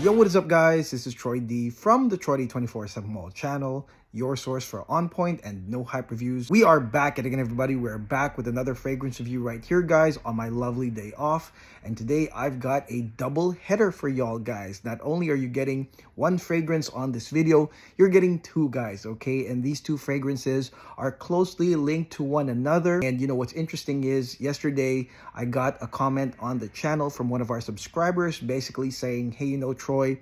Yo, what is up, guys? This is Troy D from the Troy D 24/7 Mall channel, your source for on point and no hype reviews. We are back at it again, everybody. We're back with another fragrance review right here, guys, on my lovely day off. And today I've got a double header for y'all, guys. Not only are you getting one fragrance on this video, you're getting two, guys, okay? And these two fragrances are closely linked to one another. And you know what's interesting is yesterday I got a comment on the channel from one of our subscribers basically saying, hey, you know, Troy,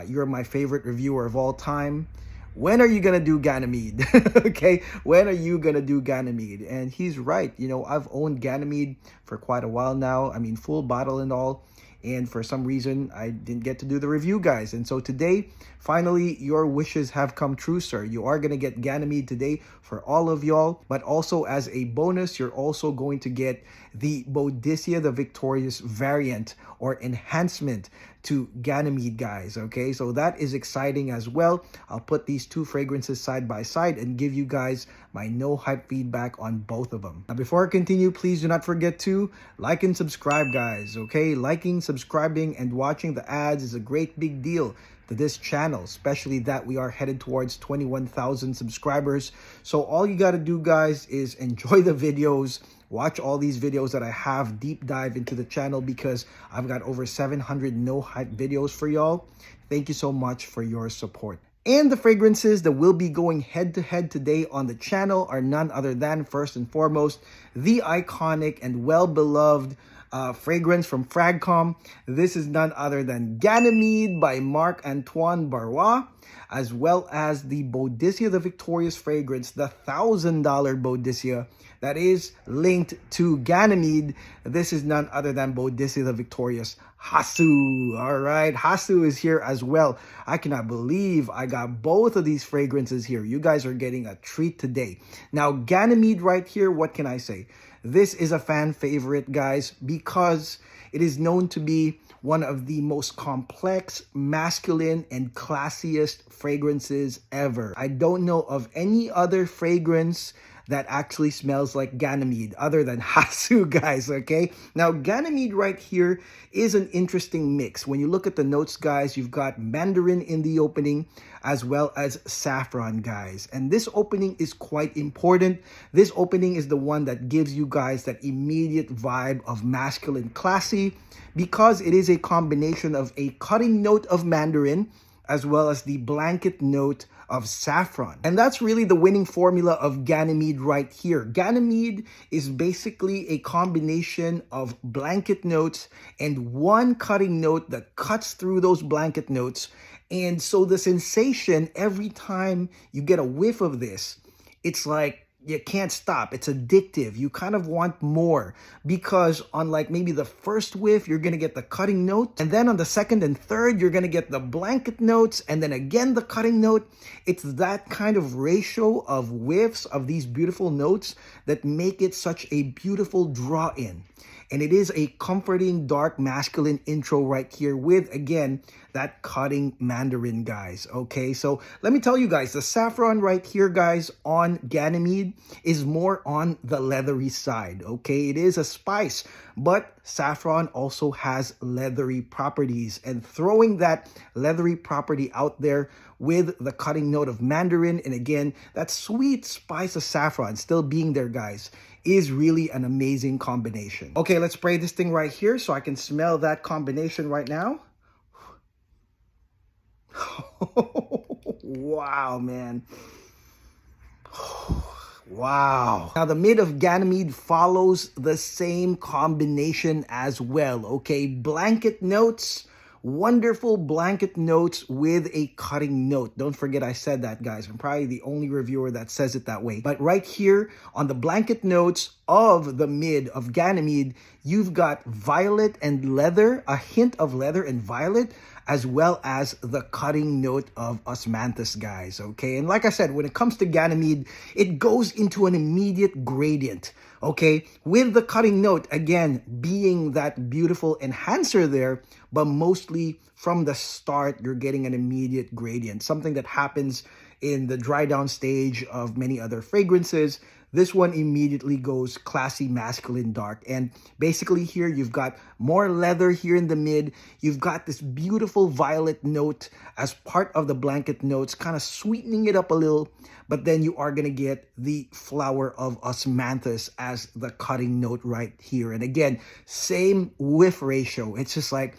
you're my favorite reviewer of all time. When are you gonna do Ganymede? Okay, when are you gonna do Ganymede? And he's right. You know, I've owned Ganymede for quite a while now. I mean, full bottle and all. And for some reason, I didn't get to do the review, guys. And so today, finally, your wishes have come true, sir. You are going to get Ganymede today for all of y'all. But also as a bonus, you're also going to get the Boadicea the Victorious variant or enhancement to Ganymede, guys. Okay, so that is exciting as well. I'll put these two fragrances side by side and give you guys my no hype feedback on both of them. Now, before I continue, please do not forget to like and subscribe, guys. Okay, liking, subscribing, and watching the ads is a great big deal to this channel, especially that we are headed towards 21,000 subscribers. So all you got to do, guys, is enjoy the videos. Watch all these videos that I have, deep dive into the channel, because I've got over 700 no hype videos for y'all. Thank you so much for your support. And the fragrances that will be going head to head today on the channel are none other than, first and foremost, the iconic and well-beloved fragrance from Fragcom. This is none other than Ganymede by Marc Antoine Barrois, as well as the Boadicea the Victorious fragrance, the $1,000 Boadicea that is linked to Ganymede. This is none other than Boadicea the Victorious Hasu. All right, Hasu is here as well. I cannot believe I got both of these fragrances here. You guys are getting a treat today. Now, Ganymede right here, what can I say? This is a fan favorite, guys, because it is known to be one of the most complex, masculine, and classiest fragrances ever. I don't know of any other fragrance that actually smells like Ganymede other than Hasu, guys, okay? Now, Ganymede right here is an interesting mix. When you look at the notes, guys, you've got mandarin in the opening as well as saffron, guys. And this opening is quite important. This opening is the one that gives you guys that immediate vibe of masculine classy, because it is a combination of a cutting note of mandarin as well as the blanket note of saffron. And that's really the winning formula of Ganymede right here. Ganymede is basically a combination of blanket notes and one cutting note that cuts through those blanket notes. And so the sensation every time you get a whiff of this, it's like you can't stop. It's addictive. You kind of want more, because on like maybe the first whiff, you're going to get the cutting note. And then on the second and third, you're going to get the blanket notes. And then again, the cutting note. It's that kind of ratio of whiffs of these beautiful notes that make it such a beautiful draw in. And it is a comforting, dark, masculine intro right here with, again, that cutting mandarin, guys. Okay, so let me tell you guys, the saffron right here, guys, on Ganymede is more on the leathery side. Okay, it is a spice, but saffron also has leathery properties. And throwing that leathery property out there with the cutting note of mandarin, and again, that sweet spice of saffron still being there, guys, is really an amazing combination. Okay, let's spray this thing right here so I can smell that combination right now. Wow, man. Wow. Now, the mid of Ganymede follows the same combination as well, okay? Blanket notes, wonderful blanket notes with a cutting note. Don't forget I said that, guys. I'm probably the only reviewer that says it that way. But right here on the blanket notes of the mid of Ganymede, you've got violet and leather, a hint of leather and violet, as well as the cutting note of osmanthus, guys, okay? And like I said, when it comes to Ganymede, it goes into an immediate gradient, okay? With the cutting note, again, being that beautiful enhancer there, but mostly from the start, you're getting an immediate gradient, something that happens in the dry down stage of many other fragrances. This one immediately goes classy, masculine, dark. And basically here, you've got more leather here in the mid. You've got this beautiful violet note as part of the blanket notes, kind of sweetening it up a little. But then you are going to get the flower of osmanthus as the cutting note right here. And again, same whiff ratio. It's just like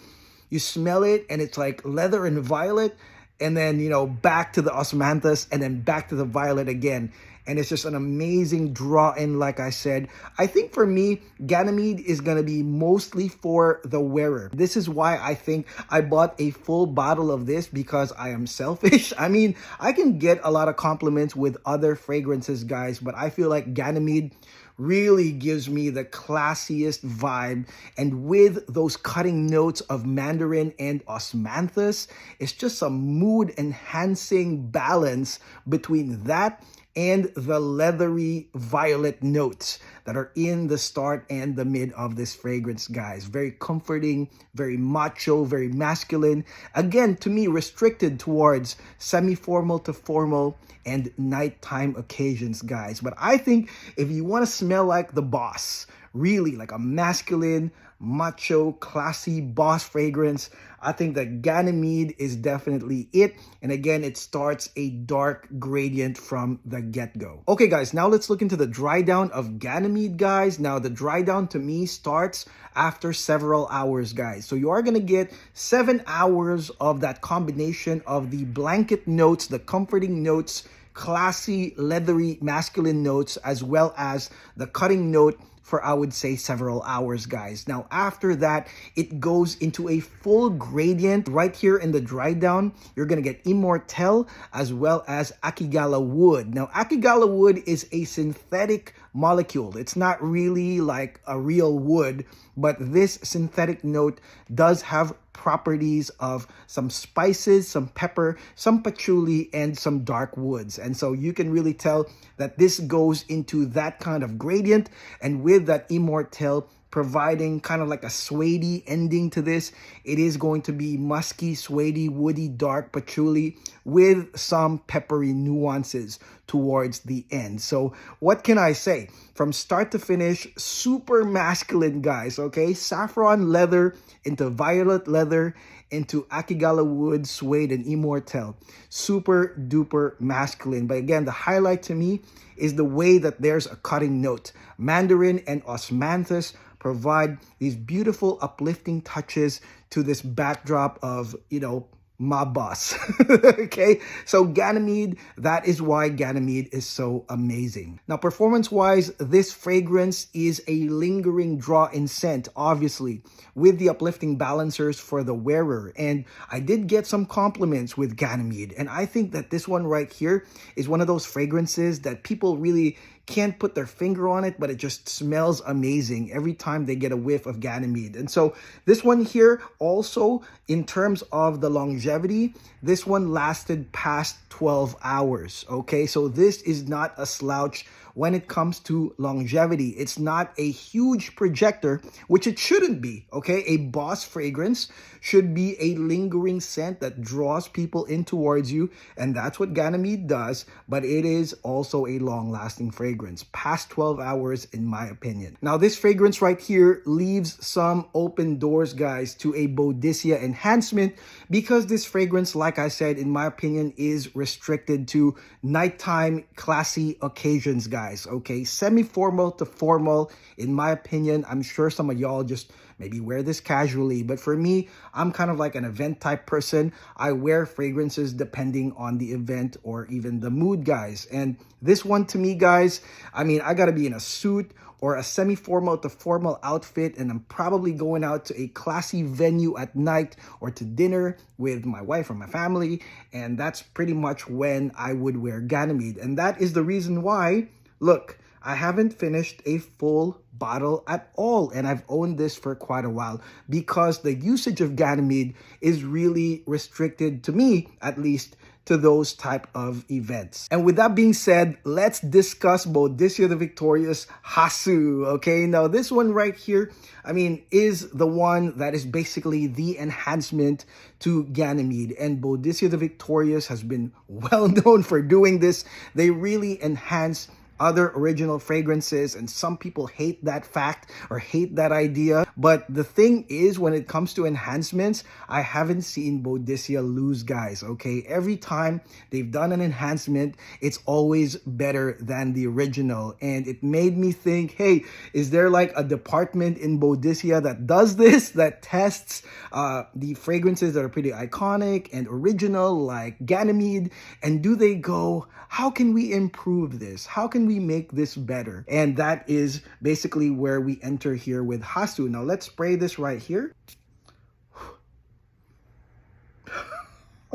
you smell it and it's like leather and violet. And then, you know, back to the osmanthus and then back to the violet again. And it's just an amazing draw-in, like I said. I think for me, Ganymede is going to be mostly for the wearer. This is why I think I bought a full bottle of this, because I am selfish. I mean, I can get a lot of compliments with other fragrances, guys, but I feel like Ganymede really gives me the classiest vibe. And with those cutting notes of mandarin and osmanthus, it's just a mood-enhancing balance between that and the leathery violet notes that are in the start and the mid of this fragrance, guys. Very comforting, very macho, very masculine. Again, to me, restricted towards semi-formal to formal and nighttime occasions, guys. But I think if you want to smell like the boss, really like a masculine, macho, classy boss fragrance, I think that Ganymede is definitely it. And again, it starts a dark gradient from the get-go. Okay, guys, now let's look into the dry down of Ganymede, guys. Now, the dry down to me starts after several hours, guys. So you are going to get 7 hours of that combination of the blanket notes, the comforting notes, classy, leathery, masculine notes, as well as the cutting note for, I would say, several hours, guys. Now, after that, it goes into a full gradient. Right here in the dry down, you're going to get Immortelle as well as Akigala wood. Now, Akigala wood is a synthetic molecule. It's not really like a real wood, but this synthetic note does have properties of some spices, some pepper, some patchouli, and some dark woods. And so you can really tell that this goes into that kind of gradient. And with that Immortelle providing kind of like a suede ending to this, it is going to be musky, suede, woody, dark patchouli with some peppery nuances towards the end. So what can I say? From start to finish, super masculine, guys, okay? Saffron leather into violet leather into Akigala wood, suede, and Immortelle. Super duper masculine. But again, the highlight to me is the way that there's a cutting note. Mandarin and osmanthus provide these beautiful uplifting touches to this backdrop of, you know, my boss. Okay, so Ganymede, that is why Ganymede is so amazing. Now, performance-wise, this fragrance is a lingering draw-in scent, obviously, with the uplifting balancers for the wearer. And I did get some compliments with Ganymede, and I think that this one right here is one of those fragrances that people really can't put their finger on it, but it just smells amazing every time they get a whiff of Ganymede. And so this one here also, in terms of the longevity, this one lasted past 12 hours. Okay, so this is not a slouch when it comes to longevity. It's not a huge projector, which it shouldn't be, okay? A boss fragrance should be a lingering scent that draws people in towards you, and that's what Ganymede does, but it is also a long-lasting fragrance, past 12 hours in my opinion. Now, this fragrance right here leaves some open doors, guys, to a Boadicea enhancement, because this fragrance, like I said, in my opinion, is restricted to nighttime classy occasions, guys. Okay, semi-formal to formal, in my opinion. I'm sure some of y'all just maybe wear this casually, but for me, I'm kind of like an event type person. I wear fragrances depending on the event or even the mood, guys. And this one to me, guys, I mean, I gotta be in a suit or a semi-formal to formal outfit, and I'm probably going out to a classy venue at night or to dinner with my wife or my family, and that's pretty much when I would wear Ganymede. And that is the reason why, look, I haven't finished a full bottle at all, and I've owned this for quite a while because the usage of Ganymede is really restricted, to me at least, to those type of events. And with that being said, let's discuss Boadicea the Victorious Hasu. Okay, now this one right here, I mean, is the one that is basically the enhancement to Ganymede. And Boadicea the Victorious has been well known for doing this. They really enhance other original fragrances, and some people hate that fact or hate that idea. But the thing is, when it comes to enhancements, I haven't seen Boadicea lose, guys. Okay, every time they've done an enhancement, it's always better than the original. And it made me think, hey, is there like a department in Boadicea that does this, that tests the fragrances that are pretty iconic and original like Ganymede, and do they go, how can we improve this? How can we make this better? And that is basically where we enter here with Hasu. Now let's spray this right here.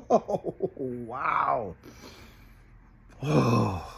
Oh, wow. Oh.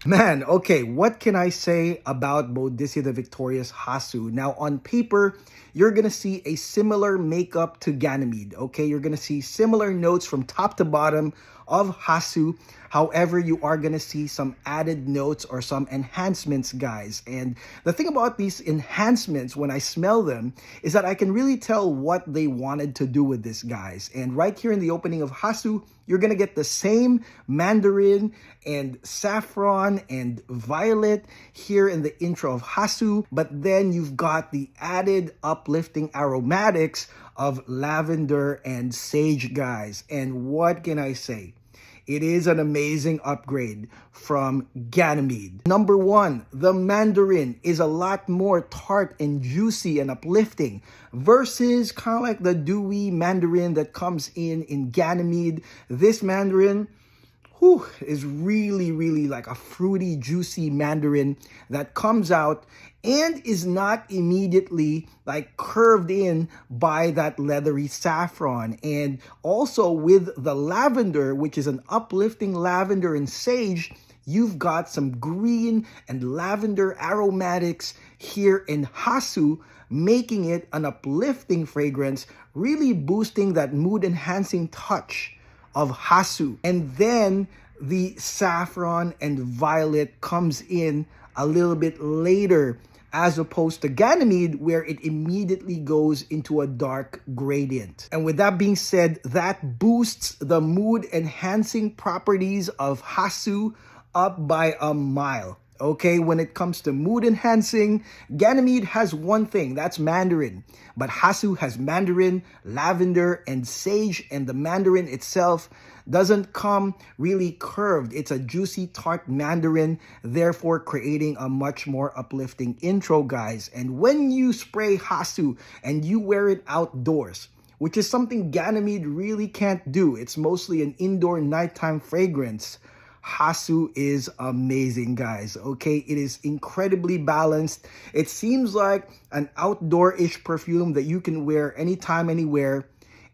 Man, okay, what can I say about Boadicea the Victorious Hasu? Now, on paper, you're going to see a similar makeup to Ganymede, okay? You're going to see similar notes from top to bottom of Hasu. However, you are going to see some added notes or some enhancements, guys. And the thing about these enhancements, when I smell them, is that I can really tell what they wanted to do with this, guys. And right here in the opening of Hasu, you're going to get the same mandarin and saffron and violet here in the intro of Hasu, but then you've got the added uplifting aromatics of lavender and sage, guys. And what can I say? It is an amazing upgrade from Ganymede. Number one, the mandarin is a lot more tart and juicy and uplifting versus kind of like the dewy mandarin that comes in Ganymede. This mandarin is really like a fruity, juicy mandarin that comes out and is not immediately like curved in by that leathery saffron. And also with the lavender, which is an uplifting lavender and sage, you've got some green and lavender aromatics here in Hasu, making it an uplifting fragrance, really boosting that mood-enhancing touch of Hasu. And then the saffron and violet comes in a little bit later, as opposed to Ganymede, where it immediately goes into a dark gradient. And with that being said, that boosts the mood-enhancing properties of Hasu up by a mile. Okay, when it comes to mood enhancing, Ganymede has one thing, that's mandarin. But Hasu has mandarin, lavender, and sage, and the mandarin itself doesn't come really curved. It's a juicy, tart mandarin, therefore creating a much more uplifting intro, guys. And when you spray Hasu and you wear it outdoors, which is something Ganymede really can't do, it's mostly an indoor nighttime fragrance, Hasu is amazing, guys. Okay, it is incredibly balanced. It seems like an outdoor-ish perfume that you can wear anytime, anywhere,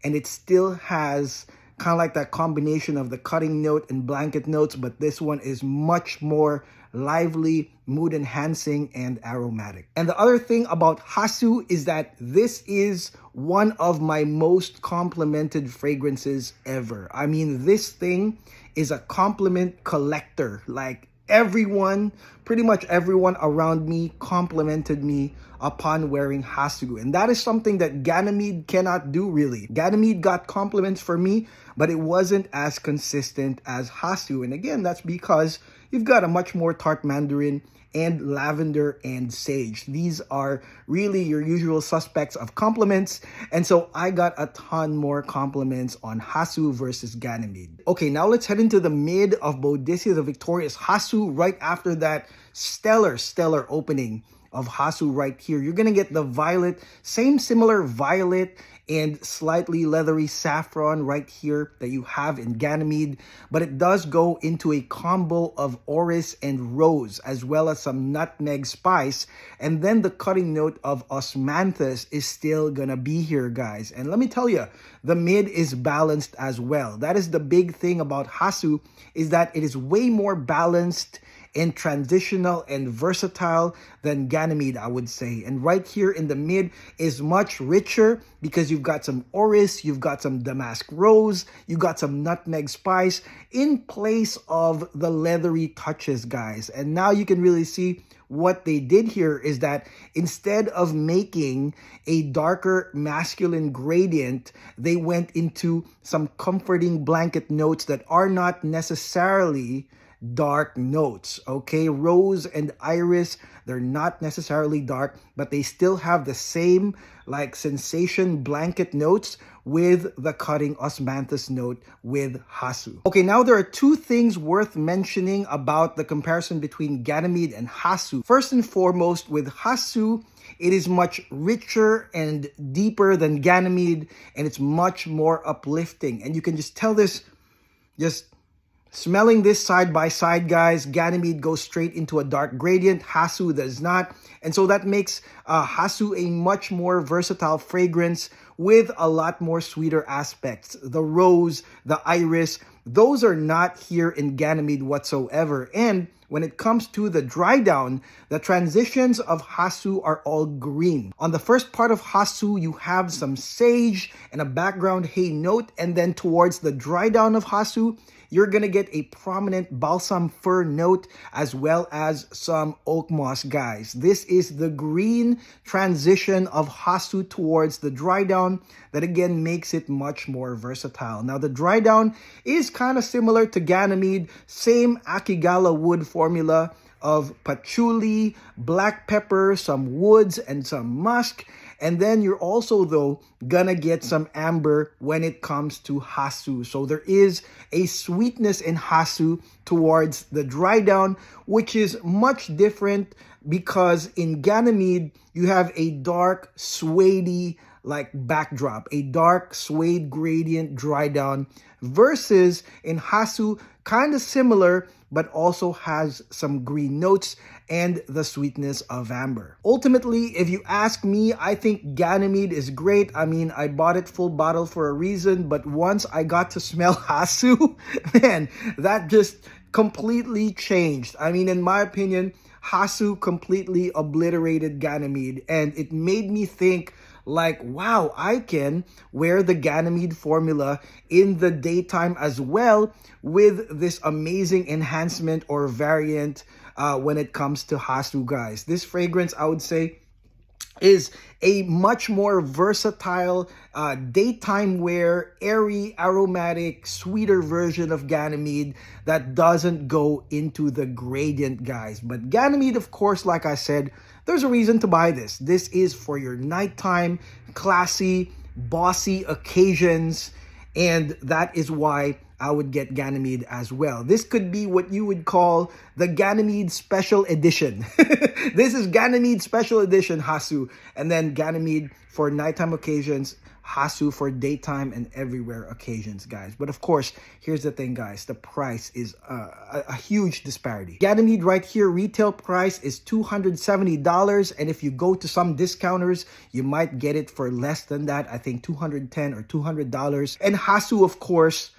and it still has kind of like that combination of the cutting note and blanket notes, but this one is much more lively, mood enhancing, and aromatic. And the other thing about Hasu is that this is one of my most complimented fragrances ever. I mean, this thing is a compliment collector. Like everyone, pretty much everyone around me complimented me upon wearing Hasu. And that is something that Ganymede cannot do, really. Ganymede got compliments for me, but it wasn't as consistent as Hasu. And again, that's because you've got a much more tart mandarin and lavender and sage. These are really your usual suspects of compliments. And so I got a ton more compliments on Hasu versus Ganymede. Okay, now let's head into the mid of Boadicea the Victorious Hasu right after that stellar opening of Hasu right here. You're gonna get the violet, similar violet and slightly leathery saffron right here that you have in Ganymede, but it does go into a combo of orris and rose, as well as some nutmeg spice, and then the cutting note of osmanthus is still gonna be here, guys. And let me tell you, the mid is balanced as well. That is the big thing about Hasu, is that it is way more balanced and transitional and versatile than Ganymede, I would say. And right here in the mid is much richer because you've got some orris, you've got some damask rose, you got some nutmeg spice in place of the leathery touches, guys. And now you can really see what they did here is that instead of making a darker masculine gradient, they went into some comforting blanket notes that are not necessarily dark notes. Okay, rose and iris, they're not necessarily dark, but they still have the same like sensation blanket notes with the cutting osmanthus note with Hasu. Okay, now there are two things worth mentioning about the comparison between Ganymede and Hasu. First and foremost, with Hasu, it is much richer and deeper than Ganymede, and it's much more uplifting. And you can just tell this just smelling this side by side, guys. Ganymede goes straight into a dark gradient. Hasu does not. And so that makes Hasu a much more versatile fragrance with a lot more sweeter aspects. The rose, the iris, those are not here in Ganymede whatsoever. And when it comes to the dry down, the transitions of Hasu are all green. On the first part of Hasu, you have some sage and a background hay note. And then towards the dry down of Hasu, you're going to get a prominent balsam fir note as well as some oak moss, guys. This is the green transition of Hasu towards the dry down that again makes it much more versatile. Now the dry down is kind of similar to Ganymede, same Akigala wood formula of patchouli, black pepper, some woods, and some musk. And then you're also, though, gonna get some amber when it comes to Hasu. So there is a sweetness in Hasu towards the dry down, which is much different because in Ganymede, you have a dark, suede like backdrop, a dark suede gradient dry down, versus in Hasu, kind of similar, but also has some green notes and the sweetness of amber. Ultimately, if you ask me, I think Ganymede is great. I mean, I bought it full bottle for a reason, but once I got to smell Hasu, man, that just completely changed. I mean, in my opinion, Hasu completely obliterated Ganymede, and it made me think like, wow, I can wear the Ganymede formula in the daytime as well with this amazing enhancement or variant when it comes to Hasu, guys. This fragrance, I would say, is a much more versatile daytime wear, airy, aromatic, sweeter version of Ganymede that doesn't go into the gradient, guys. But Ganymede, of course, like I said, there's a reason to buy this. This is for your nighttime, classy, bossy occasions, and that is why I would get Ganymede as well. This could be what you would call the Ganymede Special Edition. This is Ganymede Special Edition Hasu, and then Ganymede for nighttime occasions, Hasu for daytime and everywhere occasions, guys. But of course, here's the thing, guys. The price is a huge disparity. Ganymede right here, retail price is $270. And if you go to some discounters, you might get it for less than that. I think $210 or $200. And Hasu, of course,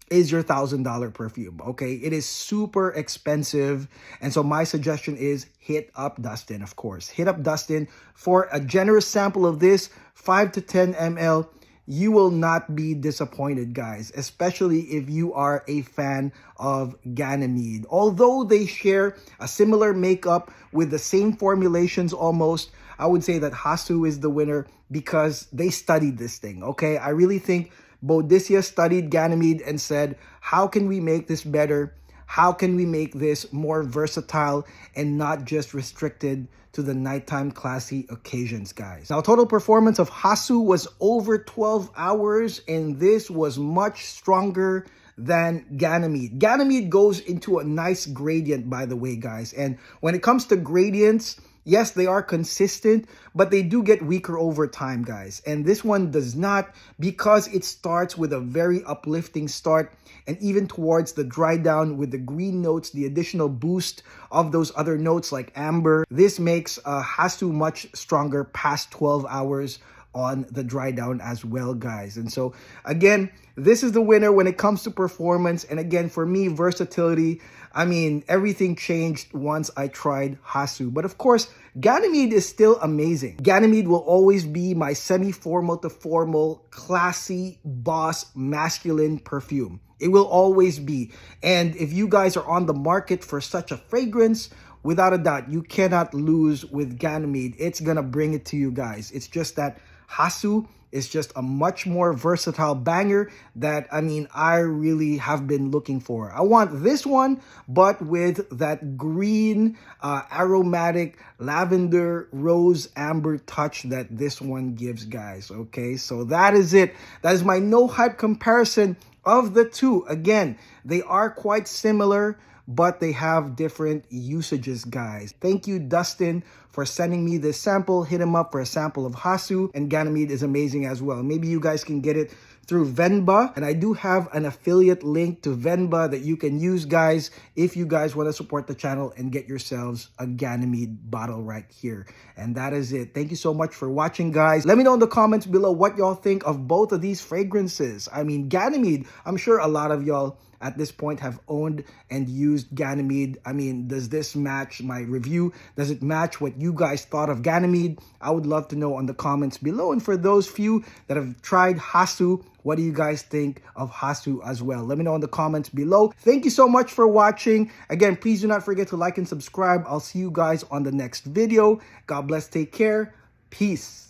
is your $1,000 perfume. Okay, it is super expensive, and so my suggestion is hit up Dustin. Of course, hit up Dustin for a generous sample of this, 5 to 10 ml. You will not be disappointed, guys, especially if you are a fan of Ganymede. Although they share a similar makeup with the same formulations almost, I would say that Hasu is the winner because they studied this thing. Okay, I really think Boadicea studied Ganymede and said, how can we make this better? How can we make this more versatile and not just restricted to the nighttime classy occasions, guys? Now, total performance of Hasu was over 12 hours, and this was much stronger than Ganymede. Ganymede goes into a nice gradient, by the way, guys. And when it comes to gradients, yes, they are consistent, but they do get weaker over time, guys. And this one does not, because it starts with a very uplifting start, and even towards the dry down with the green notes, the additional boost of those other notes like amber, this makes Hasu much stronger past 12 hours on the dry down as well, guys. And so again, this is the winner when it comes to performance. And again, for me, versatility, I mean, everything changed once I tried Hasu. But of course, Ganymede is still amazing. Ganymede will always be my semi-formal to formal, classy, boss, masculine perfume. It will always be. And if you guys are on the market for such a fragrance, without a doubt, you cannot lose with Ganymede. It's gonna bring it to you guys. It's just that Hasu is just a much more versatile banger that, I mean, I really have been looking for. I want this one, but with that green, aromatic, lavender, rose, amber touch that this one gives, guys. Okay, so that is it. That is my no hype comparison of the two. Again, they are quite similar, but they have different usages, guys. Thank you, Dustin, for sending me this sample. Hit him up for a sample of Hasu, and Ganymede is amazing as well. Maybe you guys can get it through VENBA, and I do have an affiliate link to VENBA that you can use, guys, if you guys want to support the channel and get yourselves a Ganymede bottle right here. And that is it. Thank you so much for watching, guys. Let me know in the comments below what y'all think of both of these fragrances. I mean, Ganymede, I'm sure a lot of y'all at this point have owned and used Ganymede. I mean, does this match my review? Does it match what you guys thought of Ganymede? I would love to know on the comments below. And for those few that have tried Hasu, what do you guys think of Hasu as well? Let me know in the comments below. Thank you so much for watching. Again, please do not forget to like and subscribe. I'll see you guys on the next video. God bless. Take care. Peace.